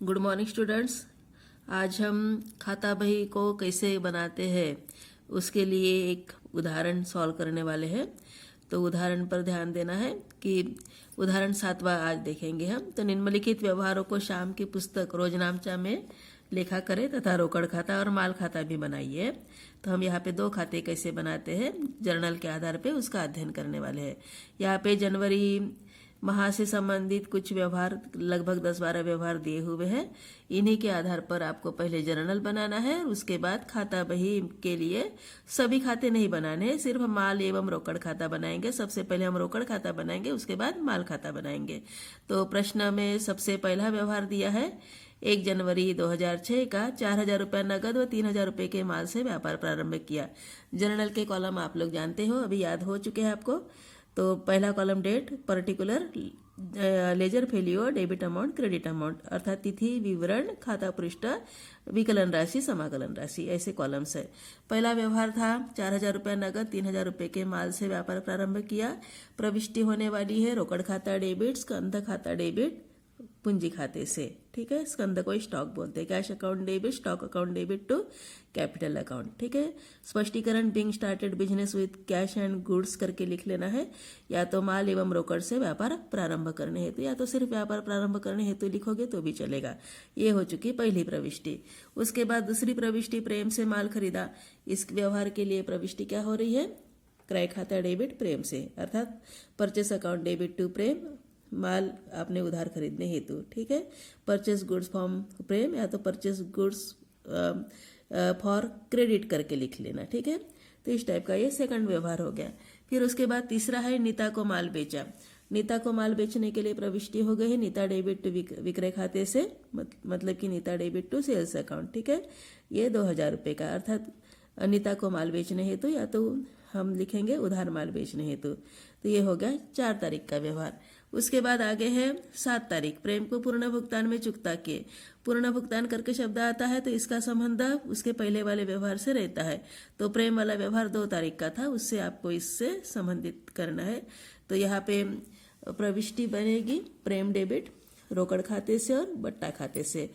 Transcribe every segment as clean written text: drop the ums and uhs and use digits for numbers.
Good morning students. आज हम खाता बही को कैसे बनाते हैं उसके लिए एक उदाहरण सॉल्व करने वाले हैं। तो उदाहरण पर ध्यान देना है कि उदाहरण 7वां आज देखेंगे हम। तो निम्नलिखित व्यवहारों को शाम की पुस्तक रोजनामचा में लिखा करें तथा रोकड़ खाता और माल खाता भी बनाइए। तो हम यहाँ पे 2 खाते कैसे बनाते हैं जर्नल के आधार पे उसका अध्ययन करने वाले हैं। यहाँ पे जनवरी माह से संबंधित कुछ व्यवहार, लगभग 10-12 व्यवहार दिए हुए हैं। इन्हीं के आधार पर आपको पहले जर्नल बनाना है और उसके बाद खाता बही के लिए सभी खाते नहीं बनाने हैं, सिर्फ माल एवं रोकड़ खाता बनाएंगे। सबसे पहले हम रोकड़ खाता बनाएंगे, उसके बाद माल खाता बनाएंगे। तो प्रश्न में सबसे पहला व्यवहार दिया है 1 जनवरी 2006 का 4,000 रुपया नगद व 3,000 रुपये के माल से व्यापार प्रारंभ किया। जर्नल के कॉलम आप लोग जानते हो, अभी याद हो चुके हैं आपको। तो पहला column date, particular, ledger folio, debit amount, credit amount, अर्थात तिथि, विवरण, खाता पृष्ठ, विकलन राशि, समाकलन राशि, ऐसे कॉलम्स है। पहला व्यवहार था 4,000 रुपया नगद 3,000 रुपये के माल से व्यापार प्रारंभ किया। प्रविष्टि होने वाली है रोकड़ खाता डेबिट, स्कंध खाता डेबिट, पूंजी खाते से। ठीक है, स्कंद को स्टॉक बोलते हैं। Cash account debit, stock account debit to capital account. ठीक है, स्पष्टीकरण being started business with cash and goods करके लिख लेना है। या तो माल एवं रोकड़ से व्यापार प्रारंभ करने हेतु, या तो सिर्फ व्यापार प्रारंभ करने हेतु लिखोगे तो भी चलेगा। ये हो चुकी पहली प्रविष्टि। उसके बाद दूसरी प्रविष्टि, प्रेम से माल खरीदा। इस व्यवहार के लिए प्रविष्टि क्या हो रही है? क्रय खाता डेबिट प्रेम से, अर्थात परचेस अकाउंट डेबिट टू प्रेम, माल आपने उधार खरीदने हेतु। ठीक है, परचेस गुड्स फ्रॉम प्रेम या तो परचेस गुड्स फॉर क्रेडिट करके लिख लेना। ठीक है, तो इस टाइप का ये सेकंड व्यवहार हो गया। फिर उसके बाद तीसरा है नीता को माल बेचा। नीता को माल बेचने के लिए प्रविष्टि हो गई है नीता डेबिट टू विक्रय खाते से, मतलब कि Neeta debit to sales account. ठीक है, ये 2,000 रुपये का, अर्थात नीता को माल बेचने हेतु, या तो हम लिखेंगे उधार माल बेचने हेतु। तो ये हो गया 4 तारीख का व्यवहार। उसके बाद आगे है 7 तारीख, प्रेम को पूर्ण भुगतान में चुकता किए। पूर्ण भुगतान करके शब्द आता है तो इसका संबंध उसके पहले वाले व्यवहार से रहता है। तो प्रेम वाला व्यवहार 2 तारीख का था, उससे आपको इससे संबंधित करना है। तो यहाँ पे प्रविष्टि बनेगी प्रेम डेबिट रोकड़ खाते से और बट्टा खाते से।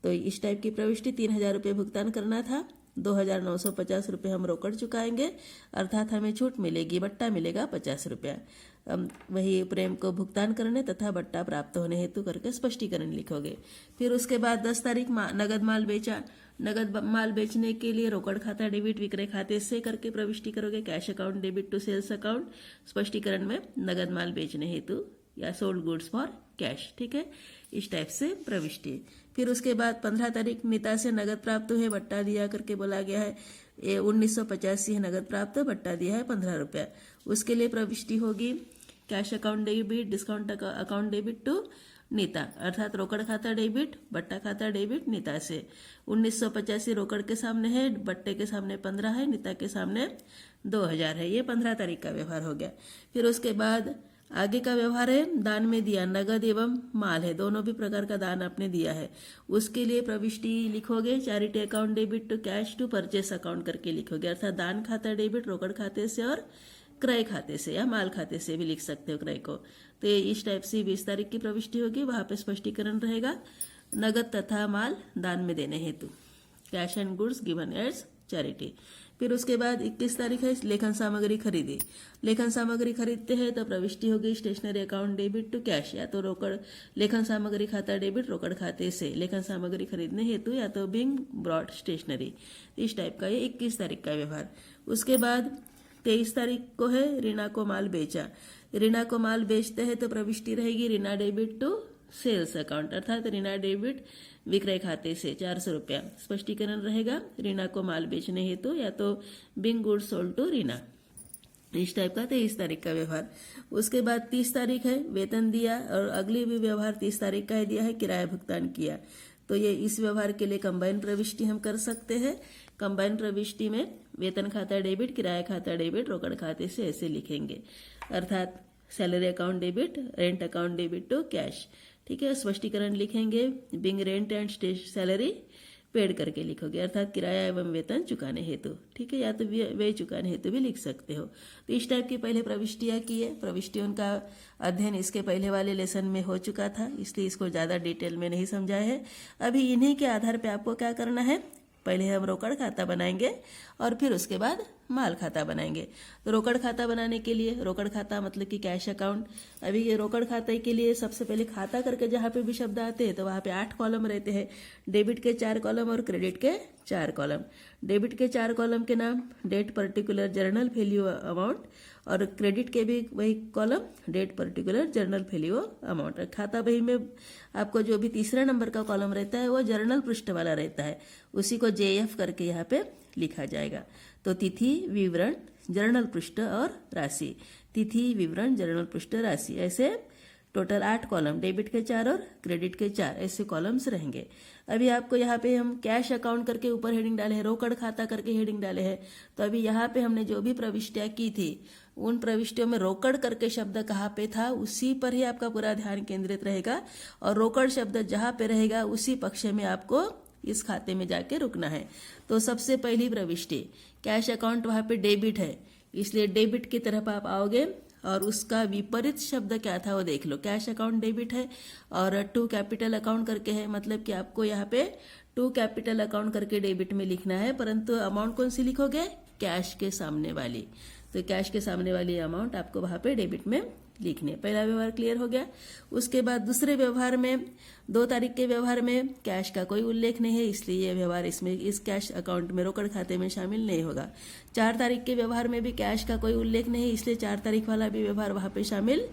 तो इस टाइप की प्रविष्टि 3,000 रुपये भुगतान करना था, 2,950 रुपये हम रोकड़ चुकाएंगे, अर्थात हमें छूट मिलेगी, बट्टा मिलेगा 50 रुपया। वही प्रेम को भुगतान करने तथा बट्टा प्राप्त होने हेतु करके स्पष्टीकरण लिखोगे। फिर उसके बाद 10 तारीख नगद माल बेचा। नगद माल बेचने के लिए रोकड़ खाता डेबिट विक्रय खाते से करके प्रविष्टि करोगे, cash account debit to sales account, स्पष्टीकरण में नगद माल बेचने हेतु या सोल्ड गुड्स फॉर कैश। ठीक है, इस टाइप से प्रविष्टि। फिर उसके बाद 15 तारीख नीता से नगद प्राप्त हुए, बट्टा दिया करके बोला गया है। 1985 नगद प्राप्त, बट्टा दिया है 15 रुपया। उसके लिए प्रविष्टि होगी cash account debit, discount account debit to Neeta, अर्थात रोकड़ खाता डेबिट, बट्टा खाता डेबिट नीता से। 1985 रोकड़ के सामने है, बट्टे के सामने 15 है, नीता के सामने 2,000 है। ये 15 तारीख का व्यवहार हो गया। फिर उसके बाद आगे का व्यवहार है दान में दिया, नगद एवं माल है, दोनों भी प्रकार का दान आपने दिया है। उसके लिए प्रविष्टि लिखोगे charity account debit to cash to purchase account करके लिखोगे, अर्थात दान खाता डेबिट रोकड़ खाते से और क्रय खाते से या माल खाते से भी लिख सकते हो क्रय को। तो इस टाइप से 20 तारीख की प्रविष्टि होगी, वहां पे स्पष्टीकरण रहेगा नगद तथा माल दान में देने हेतु, cash and goods given as charity. फिर उसके बाद 21 तारीख है लेखन सामग्री खरीदी। लेखन सामग्री खरीदते हैं तो प्रविष्टि होगी stationery account debit to cash, या तो रोकड़ लेखन सामग्री खाता डेबिट रोकड़ खाते से लेखन सामग्री खरीदने हेतु, या तो बिंग ब्रॉड स्टेशनरी। इस टाइप का ये 21 तारीख का व्यवहार। उसके बाद 23 तारीख को है रीना को माल बेचा। रीना को माल बेचते हैं तो प्रविष्टि रहेगी Reena debit to sales account, अर्थात रीना डेबिट विक्रय खाते से 400 रुपया। स्पष्टीकरण रहेगा रीना को माल बेचने हेतु, या तो being goods sold to Reena. इस टाइप का 23 तारीख का व्यवहार। उसके बाद 30 तारीख है वेतन दिया, और अगली भी व्यवहार 30 तारीख का दिया है किराया भुगतान किया। तो ये इस व्यवहार के लिए कंबाइन प्रविष्टि हम कर सकते हैं। कंबाइन प्रविष्टि में वेतन खाता डेबिट, किराया खाता डेबिट, रोकड़ खाते से ऐसे लिखेंगे, अर्थात salary account debit, rent account debit to cash. ठीक है, स्पष्टीकरण लिखेंगे being rent and salary paid करके लिखोगे, अर्थात किराया एवं वेतन चुकाने हेतु। ठीक है, या तो व्यय चुकाने हेतु भी लिख सकते हो। तो इस टाइप की पहले प्रविष्टियाँ की है। प्रविष्टियों का अध्ययन इसके पहले वाले लेसन में हो चुका था, इसलिए इसको ज़्यादा डिटेल में नहीं समझाया है। अभी इन्हीं के आधार पर आपको क्या करना है, पहले हम रोकड़ खाता बनाएंगे और फिर उसके बाद माल खाता बनाएंगे। तो रोकड़ खाता बनाने के लिए, रोकड़ खाता मतलब कि कैश अकाउंट। अभी ये रोकड़ खाते के लिए सबसे पहले खाता करके जहाँ पे भी शब्द आते हैं तो वहाँ पे 8 कॉलम रहते हैं। डेबिट के 4 कॉलम और क्रेडिट के 4 कॉलम। डेबिट के 4 कॉलम के नाम date particular journal value amount, और क्रेडिट के भी वही column date particular journal value amount. खाता बही में आपको जो भी तीसरा नंबर का कॉलम रहता है वो जर्नल पृष्ठ वाला रहता है, उसी को JF करके यहाँ पे लिखा जाएगा। तो तिथि, विवरण, जर्नल पृष्ठ और राशि। तिथि, विवरण, जर्नल पृष्ठ, राशि, ऐसे टोटल 8 कॉलम, डेबिट के 4 और क्रेडिट के 4 ऐसे कॉलम्स रहेंगे। अभी आपको यहाँ पे हम कैश अकाउंट करके ऊपर हेडिंग डाले हैं, रोकड़ खाता करके हेडिंग डाले हैं। तो अभी यहाँ पे हमने जो भी प्रविष्टियाँ की थी उन प्रविष्टियों में रोकड़ करके शब्द कहाँ पे था उसी पर ही आपका पूरा ध्यान केंद्रित रहेगा, और रोकड़ शब्द जहाँ पे रहेगा उसी पक्ष में आपको इस खाते में जाके रुकना है। तो सबसे पहली प्रविष्टि कैश अकाउंट, वहाँ पे डेबिट है, इसलिए डेबिट की तरफ आप आओगे और उसका विपरीत शब्द क्या था वो देख लो। कैश अकाउंट डेबिट है और टू कैपिटल अकाउंट करके है, मतलब कि आपको यहाँ पे टू कैपिटल अकाउंट करके डेबिट में लिखना है, परंतु अमाउंट कौन सी लिखोगे, कैश के सामने वाली। तो कैश के सामने वाली अमाउंट आपको वहाँ पे डेबिट में लिखनी है। पहला व्यवहार क्लियर हो गया। उसके बाद दूसरे व्यवहार में 2 तारीख के व्यवहार में कैश का कोई उल्लेख नहीं है, इसलिए यह व्यवहार इसमें इस कैश अकाउंट में रोकड़ खाते में शामिल नहीं होगा। 4 तारीख के व्यवहार में भी कैश का कोई उल्लेख नहीं है, इसलिए 4 तारीख वाला भी व्यवहार वहाँ पे शामिल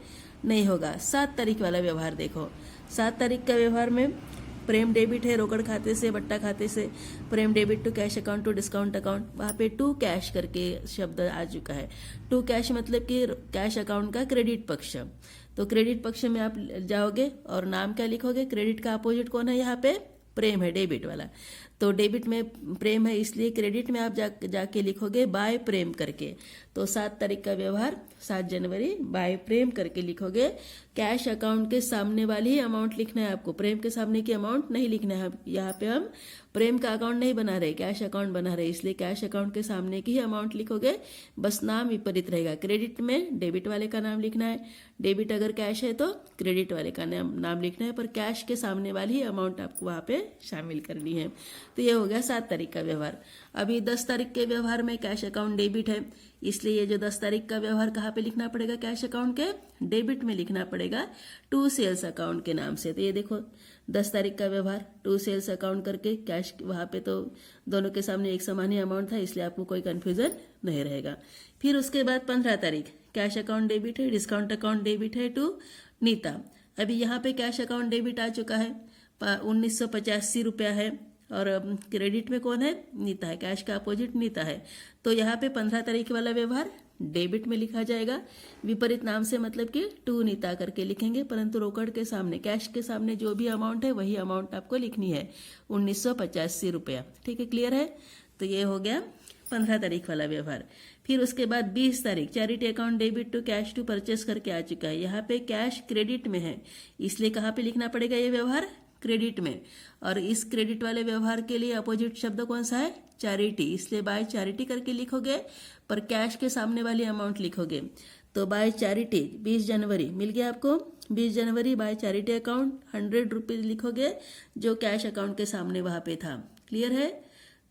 नहीं होगा। 7 तारीख वाला व्यवहार देखो। 7 तारीख का व्यवहार में प्रेम डेबिट है रोकड़ खाते से बट्टा खाते से, Prem debit to cash account to discount account, वहाँ पे टू कैश करके शब्द आ चुका है। टू कैश मतलब कि कैश अकाउंट का क्रेडिट पक्ष। तो क्रेडिट पक्ष में आप जाओगे और नाम क्या लिखोगे, क्रेडिट का अपोजिट कौन है, यहाँ पे प्रेम है, डेबिट वाला। तो डेबिट में प्रेम है, इसलिए क्रेडिट में आप जाके लिखोगे बाय प्रेम करके। तो 7 तारीख का व्यवहार 7 जनवरी बाय प्रेम करके लिखोगे। कैश अकाउंट के सामने वाली ही अमाउंट लिखना है आपको, प्रेम के सामने की अमाउंट नहीं लिखना है। यहाँ पे हम प्रेम का अकाउंट नहीं बना रहे, कैश अकाउंट बना रहे, इसलिए कैश अकाउंट के सामने की ही अमाउंट लिखोगे, बस नाम विपरीत रहेगा। क्रेडिट में डेबिट वाले का नाम लिखना है, डेबिट अगर कैश है तो क्रेडिट वाले का नाम लिखना है, पर कैश के सामने वाली ही अमाउंट आपको वहाँ पे शामिल करनी है। तो ये हो गया 7 तारीख का व्यवहार। अभी 10 तारीख के व्यवहार में कैश अकाउंट डेबिट है, इसलिए ये जो 10 तारीख का व्यवहार कहाँ पे लिखना पड़ेगा, कैश अकाउंट के डेबिट में लिखना पड़ेगा, टू सेल्स अकाउंट के नाम से। तो ये देखो 10 तारीख का व्यवहार टू सेल्स अकाउंट करके कैश, वहाँ पे तो दोनों के सामने एक समान ही अमाउंट था, इसलिए आपको कोई कन्फ्यूजन नहीं रहेगा। फिर उसके बाद 15 तारीख कैश अकाउंट डेबिट है, डिस्काउंट अकाउंट डेबिट है टू नीता। अभी यहाँ पे कैश अकाउंट डेबिट आ चुका है, 1985 रुपया है, और क्रेडिट में कौन है, नीता है, कैश का अपोजिट नीता है। तो यहाँ पे 15 तारीख वाला व्यवहार डेबिट में लिखा जाएगा, विपरीत नाम से, मतलब कि टू नीता करके लिखेंगे, परंतु रोकड़ के सामने, कैश के सामने जो भी अमाउंट है वही अमाउंट आपको लिखनी है, 1985 रुपया। ठीक है, क्लियर है। तो ये हो गया 15 तारीख वाला व्यवहार। फिर उसके बाद 20 तारीख charity account debit to cash to purchase करके आ चुका है। यहाँ पे कैश क्रेडिट में है, इसलिए कहाँ पे लिखना पड़ेगा ये व्यवहार, क्रेडिट में। और इस क्रेडिट वाले व्यवहार के लिए अपोजिट शब्द कौन सा है, चैरिटी, इसलिए बाय चैरिटी करके लिखोगे, पर कैश के सामने वाली अमाउंट लिखोगे। तो बाय चैरिटी 20 जनवरी मिल गया आपको, 20 जनवरी बाय चैरिटी अकाउंट 100 रुपीज लिखोगे, जो कैश अकाउंट के सामने वहाँ पे था। क्लियर है।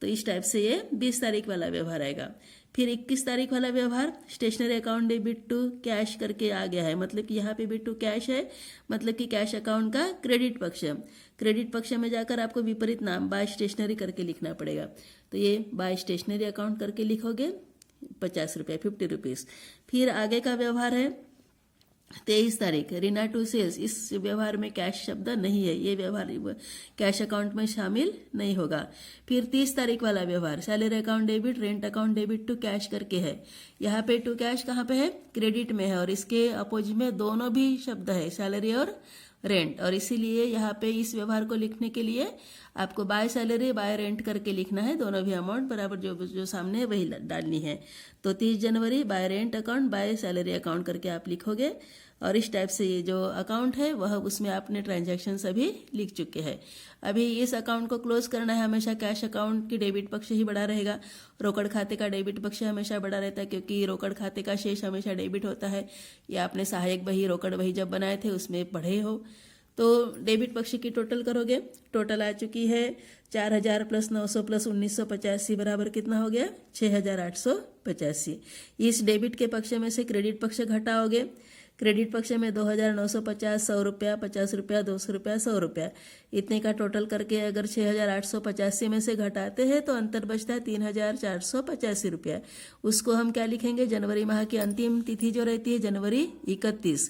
तो इस टाइप से ये 20 तारीख वाला व्यवहार आएगा। फिर 21 तारीख वाला व्यवहार stationery account debit to cash करके आ गया है, मतलब कि यहाँ पे भी टू कैश है, मतलब कि कैश अकाउंट का क्रेडिट पक्ष। क्रेडिट पक्ष में जाकर आपको विपरीत नाम बाय स्टेशनरी करके लिखना पड़ेगा। तो ये बाय स्टेशनरी अकाउंट करके लिखोगे, 50 रुपये, 50 रुपीज़। फिर आगे का व्यवहार है 23 तारीख रीना टू सेल्स। इस व्यवहार में कैश शब्द नहीं है, ये व्यवहार कैश अकाउंट में शामिल नहीं होगा। फिर 30 तारीख वाला व्यवहार salary account debit rent account debit to cash करके है। यहाँ पे टू कैश कहाँ पे है, क्रेडिट में है, और इसके अपोजिट में दोनों भी शब्द है, सैलरी और रेंट, और इसीलिए यहाँ पे इस व्यवहार को लिखने के लिए आपको बाय सैलरी बाय रेंट करके लिखना है, दोनों भी अमाउंट बराबर जो सामने है वही डालनी है। तो 30 जनवरी by rent account by salary account करके आप लिखोगे, और इस टाइप से ये जो अकाउंट है वह उसमें आपने ट्रांजैक्शन अभी लिख चुके हैं। अभी इस अकाउंट को क्लोज करना है। हमेशा कैश अकाउंट की डेबिट पक्ष ही बड़ा रहेगा, रोकड़ खाते का डेबिट पक्ष हमेशा बड़ा रहता है, क्योंकि रोकड़ खाते का शेष हमेशा डेबिट होता है। या आपने सहायक बही रोकड़ बही जब बनाए थे उसमें पढ़े हो। तो डेबिट पक्ष की टोटल करोगे, टोटल आ चुकी है 4000 प्लस 900 प्लस 1985 बराबर कितना हो गया 6885। इस डेबिट के पक्ष में से क्रेडिट पक्ष घटाओगे। क्रेडिट पक्ष में 2950, 100 रुपया, 50 रुपया, 200 रुपया, 100 रुपया, इतने का टोटल करके अगर 6885 में से घटाते हैं तो अंतर बचता है 3485 रुपया। उसको हम क्या लिखेंगे, जनवरी माह की अंतिम तिथि जो रहती है जनवरी 31,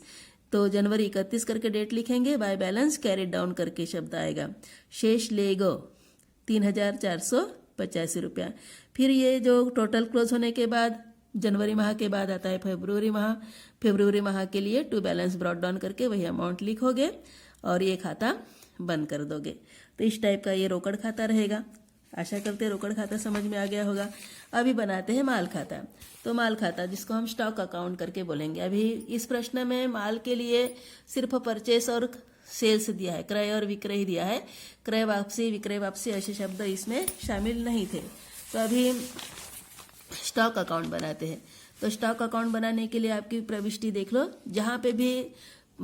तो जनवरी 31 करके डेट लिखेंगे। बाय बैलेंस कैरी डाउन करके शब्द आएगा, शेष लेगो 3485 रुपया। फिर ये जो टोटल क्लोज होने के बाद जनवरी माह के बाद आता है फरवरी माह। फरवरी माह के लिए टू बैलेंस ब्रॉट डाउन करके वही अमाउंट लिखोगे और ये खाता बंद कर दोगे। तो इस टाइप का ये रोकड़ खाता रहेगा। आशा करते हैं रोकड़ खाता समझ में आ गया होगा। अभी बनाते हैं माल खाता। तो माल खाता जिसको हम स्टॉक अकाउंट करके बोलेंगे। अभी इस प्रश्न में माल के लिए सिर्फ परचेस और सेल्स दिया है, क्रय और विक्रय दिया है। क्रय वापसी, विक्रय वापसी ऐसे शब्द इसमें शामिल नहीं थे। तो अभी स्टॉक अकाउंट बनाते हैं। तो स्टॉक अकाउंट बनाने के लिए आपकी प्रविष्टि देख लो, जहां पे भी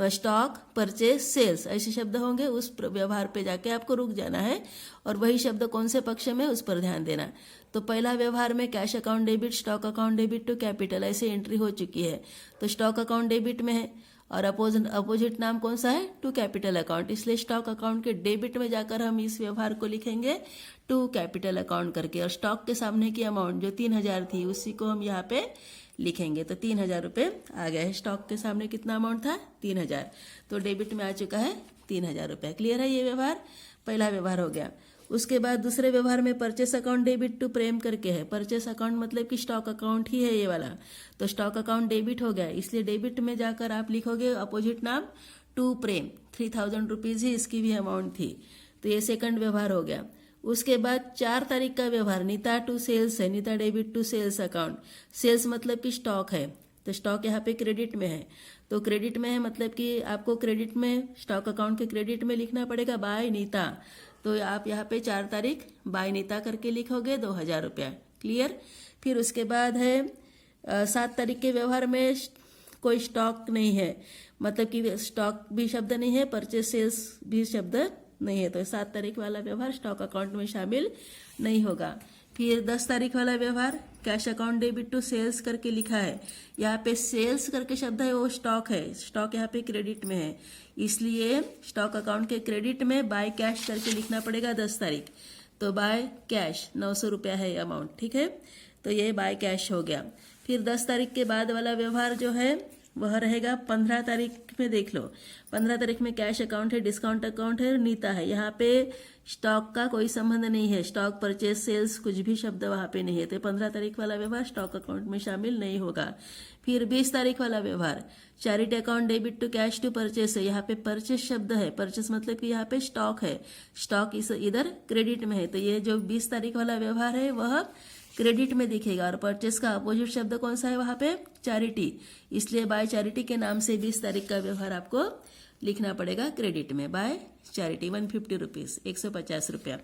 स्टॉक, परचेस, सेल्स ऐसे शब्द होंगे उस व्यवहार पे जाके आपको रुक जाना है और वही शब्द कौन से पक्ष में उस पर ध्यान देना। तो पहला व्यवहार में cash account debit, stock account debit to capital ऐसे एंट्री हो चुकी है। तो स्टॉक अकाउंट डेबिट में है और अपोजिट नाम कौन सा है, टू कैपिटल अकाउंट। इसलिए स्टॉक अकाउंट के डेबिट में जाकर हम इस व्यवहार को लिखेंगे टू कैपिटल अकाउंट करके। और स्टॉक के सामने की अमाउंट जो 3000 थी उसी को हम यहाँ पे लिखेंगे। तो 3000 रुपये आ गया है। स्टॉक के सामने कितना अमाउंट था 3000, तो डेबिट में आ चुका है 3000 रुपये। क्लियर है ये व्यवहार, पहला व्यवहार हो गया। उसके बाद दूसरे व्यवहार में परचेस अकाउंट डेबिट टू प्रेम करके है। परचेस अकाउंट मतलब कि स्टॉक अकाउंट ही है ये वाला। तो स्टॉक अकाउंट डेबिट हो गया, इसलिए डेबिट में जाकर आप लिखोगे अपोजिट नाम टू प्रेम। 3000 रुपीज ही इसकी भी अमाउंट थी। तो ये सेकंड व्यवहार हो गया। उसके बाद 4 तारीख का व्यवहार नीता टू सेल्स है। Neeta debit to sales account. Sales मतलब कि स्टॉक है, तो स्टॉक यहाँ पे क्रेडिट में है। तो क्रेडिट में है मतलब कि आपको क्रेडिट में, स्टॉक अकाउंट के क्रेडिट में लिखना पड़ेगा बाय नीता। तो आप यहाँ पे 4 तारीख बाय नीता करके लिखोगे 2000 रुपया। क्लियर। फिर उसके बाद है 7 तारीख के व्यवहार में कोई स्टॉक नहीं है, मतलब कि स्टॉक भी शब्द नहीं है, परचेस सेल्स भी शब्द नहीं है। तो 7 तारीख वाला व्यवहार स्टॉक अकाउंट में शामिल नहीं होगा। फिर 10 तारीख वाला व्यवहार cash account debit to sales करके लिखा है। यहाँ पे सेल्स करके शब्द है वो स्टॉक है, स्टॉक यहाँ पे क्रेडिट में है, इसलिए स्टॉक अकाउंट के क्रेडिट में बाय कैश करके लिखना पड़ेगा 10 तारीख। तो बाय कैश 900 रुपया है अमाउंट, ठीक है। तो ये बाय कैश हो गया। फिर 10 तारीख के बाद वाला व्यवहार जो है वह रहेगा 15 तारीख में। देख लो 15 तारीख में कैश अकाउंट है, डिस्काउंट अकाउंट है, नीता है। यहाँ पे स्टॉक का कोई संबंध नहीं है, स्टॉक परचेस सेल्स कुछ भी शब्द वहाँ पे नहीं है। तो 15 तारीख वाला व्यवहार स्टॉक अकाउंट में शामिल नहीं होगा। फिर 20 तारीख वाला व्यवहार charity account debit to cash to purchase है। यहाँ पे परचेस शब्द है, परचेस मतलब कि यहाँ पे स्टॉक है, स्टॉक इधर क्रेडिट में है। तो ये जो 20 तारीख वाला व्यवहार है वह क्रेडिट में दिखेगा। और परचेस का अपोजिट शब्द कौन सा है वहाँ पे, चैरिटी, इसलिए बाय चैरिटी के नाम से 20 तारीख का व्यवहार आपको लिखना पड़ेगा क्रेडिट में। बाय चैरिटी 150 रुपीज, 150 रुपया।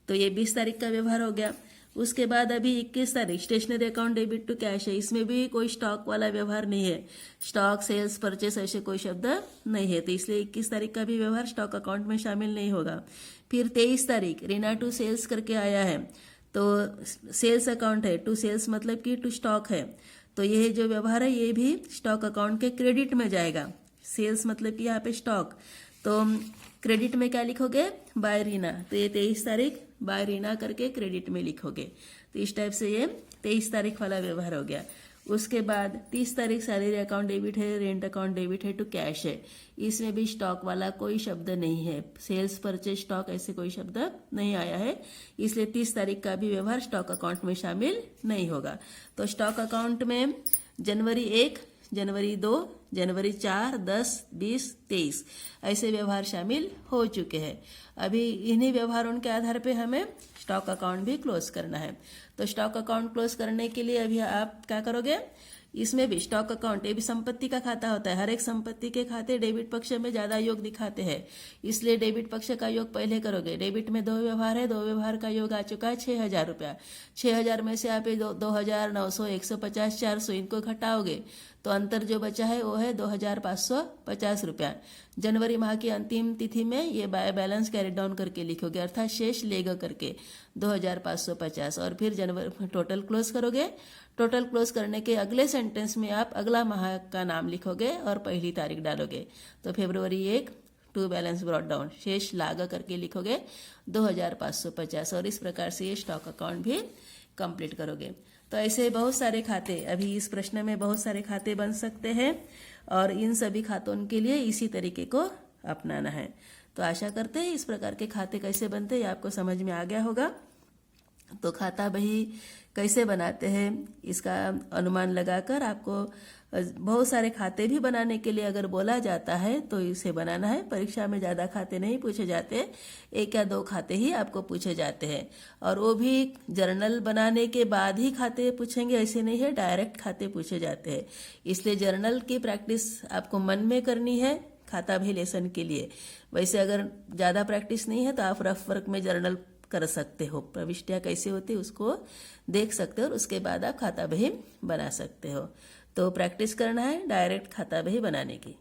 तो ये 20 तारीख का व्यवहार हो गया। उसके बाद अभी 21 तारीख stationery account debit to cash है। इसमें भी कोई स्टॉक वाला व्यवहार नहीं है, स्टॉक सेल्स परचेस ऐसे कोई शब्द नहीं है। तो इसलिए 21 तारीख का भी व्यवहार स्टॉक अकाउंट में शामिल नहीं होगा। फिर 23 तारीख रीना टू सेल्स करके आया है। तो सेल्स अकाउंट है, टू सेल्स मतलब कि टू स्टॉक है। तो ये जो व्यवहार है ये भी स्टॉक अकाउंट के क्रेडिट में जाएगा। सेल्स मतलब कि यहाँ पे स्टॉक, तो क्रेडिट में क्या लिखोगे, बाय रीना। तो ये 23 तारीख बाय रीना करके क्रेडिट में लिखोगे। तो इस टाइप से ये 23 तारीख वाला व्यवहार हो गया। उसके बाद 30 तारीख सैलरी अकाउंट डेबिट है, रेंट अकाउंट डेबिट है टू कैश है। इसमें भी स्टॉक वाला कोई शब्द नहीं है, सेल्स परचेज स्टॉक ऐसे कोई शब्द नहीं आया है, इसलिए 30 तारीख का भी व्यवहार स्टॉक अकाउंट में शामिल नहीं होगा। तो स्टॉक अकाउंट में जनवरी 1, जनवरी 2, जनवरी 4, 10, 20, 23 ऐसे व्यवहार शामिल हो चुके हैं। अभी इन्हीं व्यवहारों के आधार पे हमें स्टॉक अकाउंट भी क्लोज करना है। तो स्टॉक अकाउंट क्लोज करने के लिए अभी आप क्या करोगे, इसमें भी स्टॉक अकाउंट, ये भी संपत्ति का खाता होता है। हर एक संपत्ति के खाते डेबिट पक्ष में ज्यादा योग दिखाते हैं, इसलिए डेबिट पक्ष का योग पहले करोगे। डेबिट में 2 व्यवहार है, 2 व्यवहार का योग आ चुका है 6,000 रुपया। 6,000 में से आप 2,900, 150, 400 इनको घटाओगे तो अंतर जो बचा है वो है 2,550 रुपया। जनवरी माह की अंतिम तिथि में ये बैलेंस कैरी डाउन करके लिखोगे, अर्थात शेष लेगा करके 2,550, और फिर जनवरी टोटल क्लोज करोगे। टोटल क्लोज करने के अगले सेंटेंस में आप अगला माह का नाम लिखोगे और पहली तारीख डालोगे। तो फरवरी 1 टू बैलेंस ब्रॉट डाउन, शेष लागा करके लिखोगे 2,550, और इस प्रकार से ये स्टॉक अकाउंट भी कंप्लीट करोगे। तो ऐसे बहुत सारे खाते, अभी इस प्रश्न में बहुत सारे खाते बन सकते हैं, और इन सभी खातों के लिए इसी तरीके को अपनाना है। तो आशा करते हैं इस प्रकार के खाते कैसे बनते हैं ये आपको समझ में आ गया होगा। तो खाता बही कैसे बनाते हैं इसका अनुमान लगाकर आपको बहुत सारे खाते भी बनाने के लिए अगर बोला जाता है तो इसे बनाना है। परीक्षा में ज़्यादा खाते नहीं पूछे जाते, 1 या 2 खाते ही आपको पूछे जाते हैं, और वो भी जर्नल बनाने के बाद ही खाते पूछेंगे, ऐसे नहीं है डायरेक्ट खाते पूछे जाते हैं। इसलिए जर्नल की प्रैक्टिस आपको मन में करनी है खाता बही लेसन के लिए। वैसे अगर ज़्यादा प्रैक्टिस नहीं है तो आप रफ वर्क में जर्नल कर सकते हो, प्रविष्टियाँ कैसे होती है उसको देख सकते हो, और उसके बाद आप खाता बही बना सकते हो। तो प्रैक्टिस करना है डायरेक्ट खाता बही बनाने की।